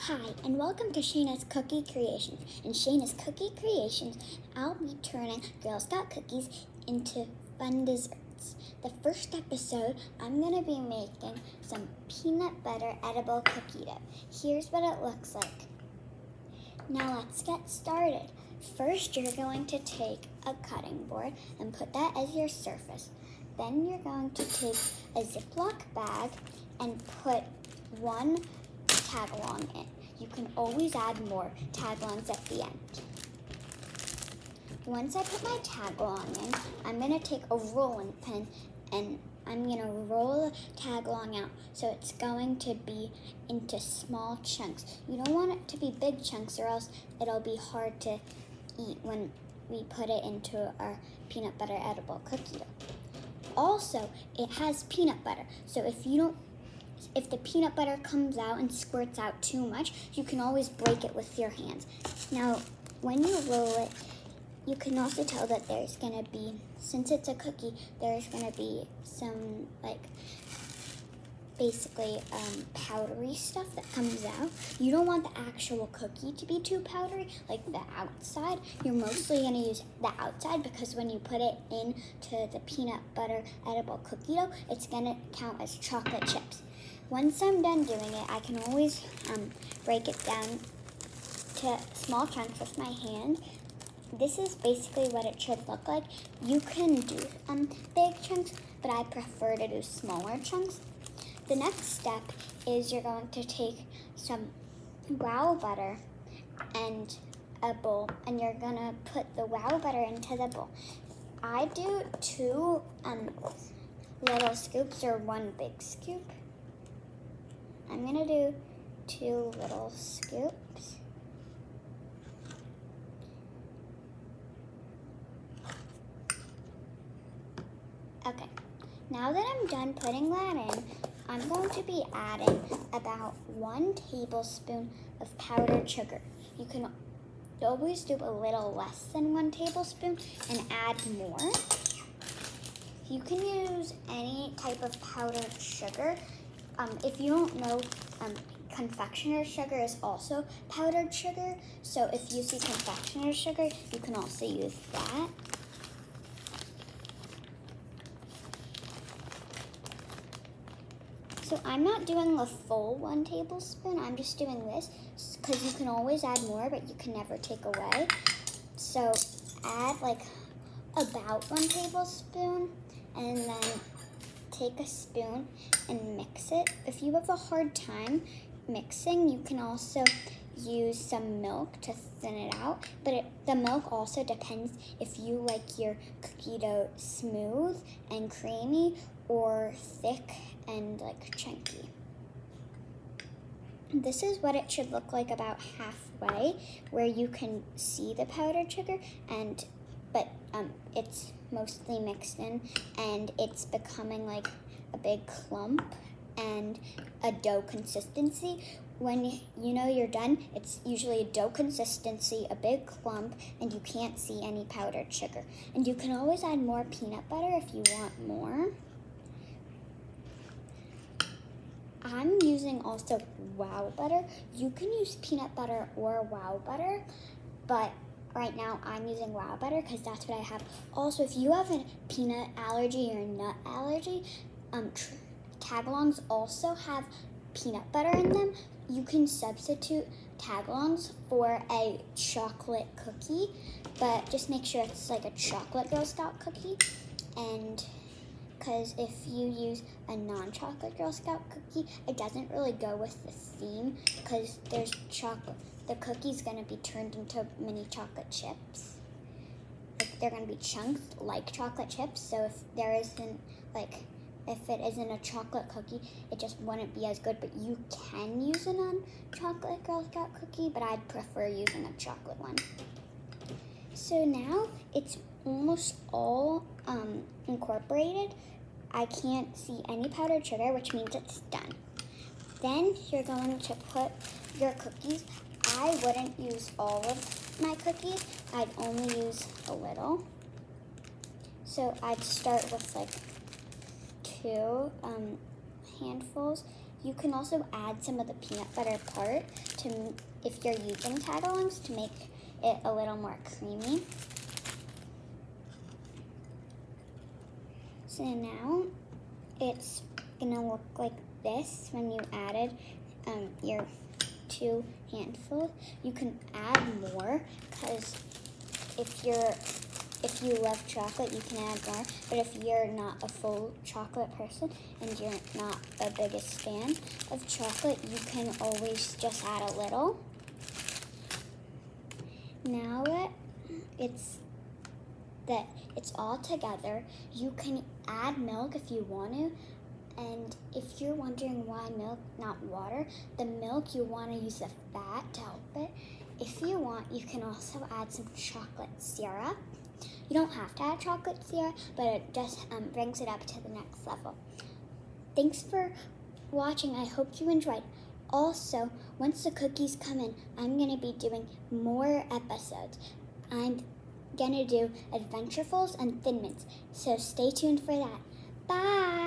Hi, and welcome to Shaina's Cookie Creations. In Shaina's Cookie Creations, I'll be turning Girl Scout cookies into fun desserts. The first episode, I'm going to be making some peanut butter edible cookie dough. Here's what it looks like. Now let's get started. First, you're going to take a cutting board and put that as your surface. Then you're going to take a Ziploc bag and put one tagalong in. You can always add more tagalongs at the end. Once I put my tagalong in, I'm going to take a rolling pin and I'm going to roll the tagalong out so it's going to be into small chunks. You don't want it to be big chunks or else it'll be hard to eat when we put it into our peanut butter edible cookie dough. Also, it has peanut butter, so if the peanut butter comes out and squirts out too much, you can always break it with your hands. Now, when you roll it, you can also tell that there's going to be, since it's a cookie, there's going to be some, basically powdery stuff that comes out. You don't want the actual cookie to be too powdery, like the outside. You're mostly going to use the outside because when you put it into the peanut butter edible cookie dough, it's going to count as chocolate chips. Once I'm done doing it, I can always break it down to small chunks with my hand. This is basically what it should look like. You can do big chunks, but I prefer to do smaller chunks. The next step is you're going to take some wow butter and a bowl, and you're going to put the wow butter into the bowl. I do 2 little scoops or 1 big scoop. I'm going to do 2 little scoops. Okay, now that I'm done putting that in, I'm going to be adding about 1 tablespoon of powdered sugar. You can always do a little less than 1 tablespoon and add more. You can use any type of powdered sugar. If you don't know, Confectioners sugar is also powdered sugar. So if you see Confectioners sugar, you can also use that. So I'm not doing a full 1 tablespoon. I'm just doing this because you can always add more, but you can never take away. So add about 1 tablespoon and then take a spoon and mix it. If you have a hard time mixing, you can also use some milk to thin it out, but the milk also depends if you like your cookie dough smooth and creamy or thick and chunky. This is what it should look like about halfway, where you can see the powdered sugar, but it's mostly mixed in and it's becoming like a big clump and a dough consistency. When you know you're done, it's usually a dough consistency, a big clump, and you can't see any powdered sugar. And you can always add more peanut butter if you want more. I'm using also wow butter. You can use peanut butter or wow butter, but right now I'm using wow butter because that's what I have. Also, if you have a peanut allergy or nut allergy, tagalongs also have peanut butter in them. You can substitute tagalongs for a chocolate cookie, but just make sure it's like a chocolate Girl Scout cookie. And because if you use a non-chocolate Girl Scout cookie, it doesn't really go with the theme because there's chocolate. The cookie's going to be turned into mini chocolate chips. They're going to be chunks like chocolate chips, so if it isn't a chocolate cookie, it just wouldn't be as good, but you can use a non-chocolate Girl Scout cookie, but I'd prefer using a chocolate one. So now it's almost all incorporated. I can't see any powdered sugar, which means it's done. Then you're going to put your cookies. I wouldn't use all of my cookies. I'd only use a little. So I'd start with 2 handfuls. You can also add some of the peanut butter part to, if you're using tagalongs, to make it a little more creamy. So now it's gonna look like this when you added your 2 handfuls. You can add more because if you love chocolate, you can add more. But if you're not a full chocolate person and you're not the biggest fan of chocolate, you can always just add a little. Now that it's all together, you can add milk if you want to. And if you're wondering why milk, not water, the milk, you want to use the fat to help it. If you want, you can also add some chocolate syrup. You don't have to add chocolate syrup, but it just brings it up to the next level. Thanks for watching. I hope you enjoyed. Also, once the cookies come in, I'm going to be doing more episodes. I'm going to do Adventurefuls and Thin Mints, so stay tuned for that. Bye!